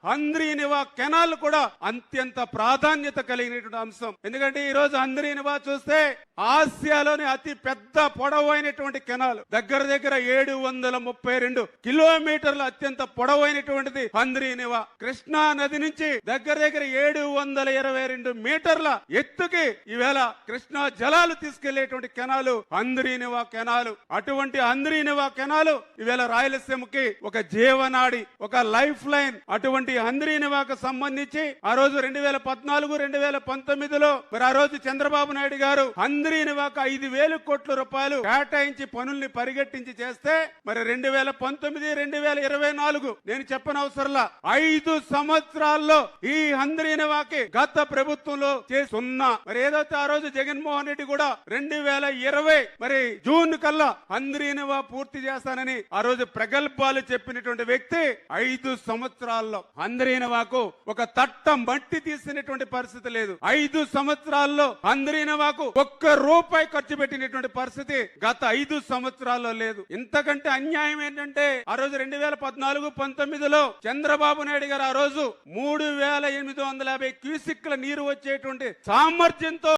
Handri-Neeva canal కూడా అత్యంత ప్రాధాన్యత కలిగినటువంటి అంశం. ఎందుకంటే ఈ రోజు హంద్రీనివా చూస్తే ఆసియాలోని అతి పెద్ద పొడవైనటువంటి కెనాల్, దగ్గర దగ్గర 732 కిలోమీటర్లు అత్యంత పొడవైనటువంటిది హంద్రీనివా. కృష్ణా నది నుంచి దగ్గర దగ్గర 722 మీటర్ల ఎత్తుకి ఈవేళ కృష్ణా జలాలు తీసుకెళ్లేటువంటి కెనాలు హంద్రీనివా కెనాలు. అటువంటి హంద్రీనివా కెనాలు ఈవేళ రాయలసీమకి ఒక జీవనాడి, ఒక లైఫ్ లైన్. అటువంటి హంద్రీనివాకు సంబంధించి ఆ రోజు 2014-2019లో మరి ఆ రోజు చంద్రబాబు నాయుడు గారు హంద్రీనివాకు 5,000 కోట్ల రూపాయలు కేటాయించి పనుల్ని పరిగెట్టించి చేస్తే మరి 2019-2024 నేను చెప్పనవసరంలా 5 సంవత్సరాల్లో ఈ హంద్రీనివాకి గత ప్రభుత్వంలో చేస్తున్నా. మరి ఏదైతే ఆ రోజు జగన్మోహన్ రెడ్డి కూడా 2020 మరి జూన్ కల్లా హంద్రీనివా పూర్తి చేస్తానని ఆ రోజు ప్రగల్భాలు చెప్పినటువంటి వ్యక్తి 5 సంవత్సరాల్లో హంద్రీనివాకు ఒక తట్ట మట్టి తీసినటువంటి పరిస్థితి లేదు. 5 సంవత్సరాల్లో హంద్రీనివాకు ఒక్క రూపాయి ఖర్చు పెట్టినటువంటి పరిస్థితి గత 5 సంవత్సరాల్లో లేదు. ఇంతకంటే అన్యాయం ఏంటంటే ఆ రోజు 2014-19లో చంద్రబాబు నాయుడు గారు ఆ రోజు 3,850 క్యూసిక్ల నీరు వచ్చేటువంటి సామర్థ్యంతో